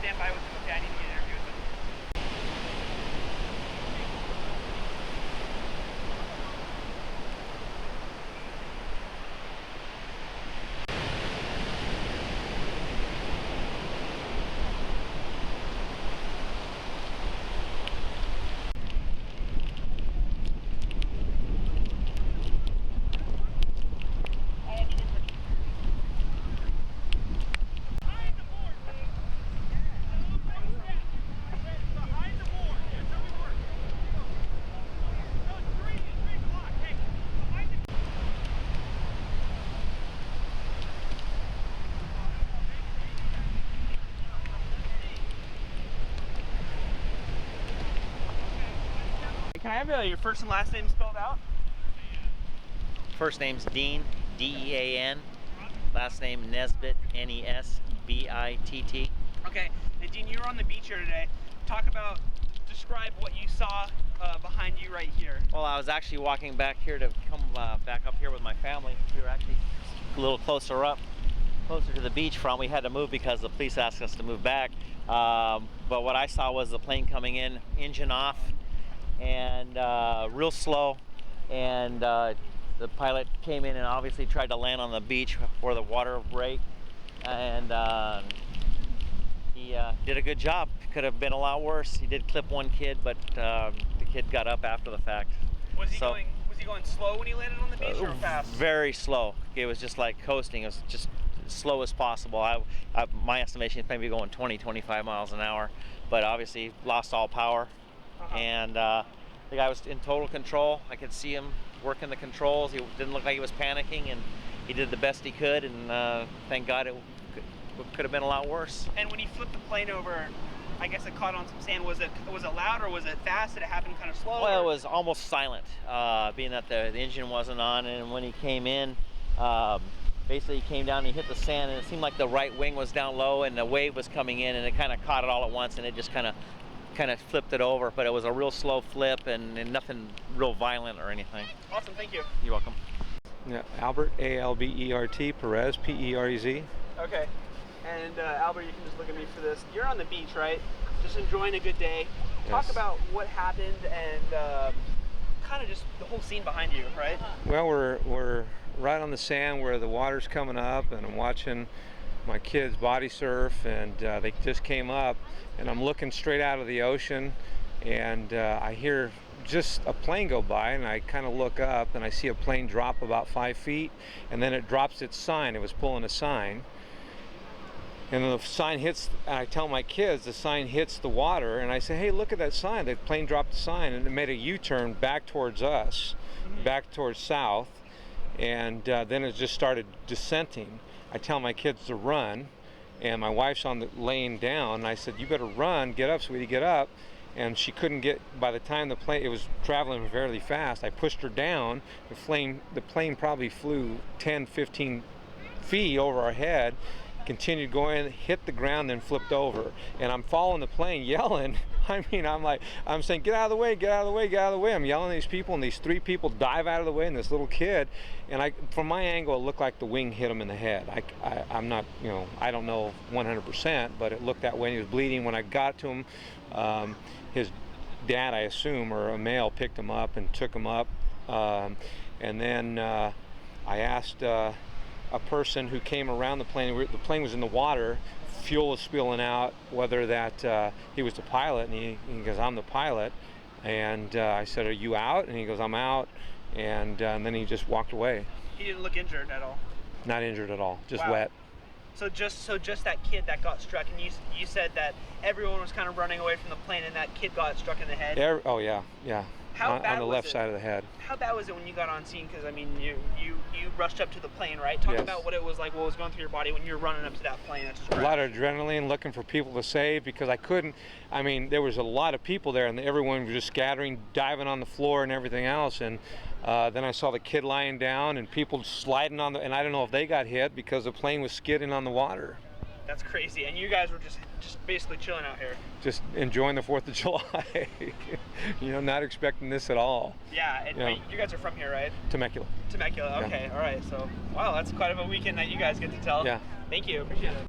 stand by with him. Okay, I need to get an interview with him. Can I have your first and last name spelled out? First name's Dean, D-E-A-N. Last name Nesbitt, N-E-S-B-I-T-T. Okay, and Dean, you were on the beach here today. Describe what you saw behind you right here. Well, I was actually walking back here to come back up here with my family. We were actually a little closer to the beachfront. We had to move because the police asked us to move back. But what I saw was the plane coming in, engine off, and real slow, and the pilot came in and obviously tried to land on the beach where the water break, and he did a good job. Could have been a lot worse. He did clip one kid, but the kid got up after the fact. Was he going slow when he landed on the beach, or fast? Very slow. It was just like coasting. It was just as slow as possible. My estimation is maybe going 20-25 miles an hour, but obviously lost all power. And the guy was in total control. I could see him working the controls. He didn't look like he was panicking, and he did the best he could, and thank God it could have been a lot worse. And when he flipped the plane over, I guess it caught on some sand. Was it loud, or was it fast? Did it happen kind of slow? Well, it was almost silent, being that the engine wasn't on, and when he came in, basically he came down and he hit the sand, and it seemed like the right wing was down low and the wave was coming in, and it kind of caught it all at once, and it just kind of flipped it over. But it was a real slow flip, and nothing real violent or anything. Awesome, thank you. You're welcome. Yeah, Albert, A-L-B-E-R-T, Perez, P-E-R-E-Z. Okay, and Albert, you can just look at me for this. You're on the beach, right? Just enjoying a good day. Yes. Talk about what happened and kind of just the whole scene behind you, right? Well, we're right on the sand where the water's coming up, and I'm watching my kids body surf, and they just came up, and I'm looking straight out of the ocean, and I hear just a plane go by, and I kind of look up and I see a plane drop about 5 feet, and then it drops its sign. It was pulling a sign, and the sign hits, and I tell my kids the sign hits the water, and I say, hey, look at that sign. The plane dropped the sign, and it made a U-turn back towards us, back towards south, and then it just started descending. I tell my kids to run, and my wife's laying down, and I said, you better run, get up, sweetie, get up. And she couldn't get, by the time it was traveling fairly fast, I pushed her down. The plane probably flew 10-15 feet over our head, continued going, hit the ground, then flipped over. And I'm following the plane yelling. I'm saying, get out of the way, get out of the way, get out of the way. I'm yelling at these people, and these 3 people dive out of the way, and this little kid, and from my angle, it looked like the wing hit him in the head. I'm not, I don't know 100%, but it looked that way, and he was bleeding. When I got to him, his dad, I assume, or a male, picked him up and took him up. And then I asked a person who came around the plane. The plane was in the water, fuel was spilling out, whether that he was the pilot, and he goes, I'm the pilot. And I said, are you out? And he goes, I'm out. And then he just walked away. He didn't look injured at all? Not injured at all, just wow. wet. So just that kid that got struck, and you said that everyone was kind of running away from the plane, and that kid got struck in the head? Oh yeah. How bad on the left side of the head. How bad was it when you got on scene? Because I mean, you rushed up to the plane, right? Talk about what it was like, what was going through your body when you were running up to that plane. A lot of adrenaline, looking for people to save, because there was a lot of people there, and everyone was just scattering, diving on the floor and everything else. And then I saw the kid lying down and people sliding and I don't know if they got hit because the plane was skidding on the water. That's crazy. And you guys were just basically chilling out here. Just enjoying the 4th of July. Not expecting this at all. Yeah, and you guys are from here, right? Temecula. Temecula, okay, yeah. All right. So, wow, that's quite of a weekend that you guys get to tell. Yeah. Thank you, appreciate it.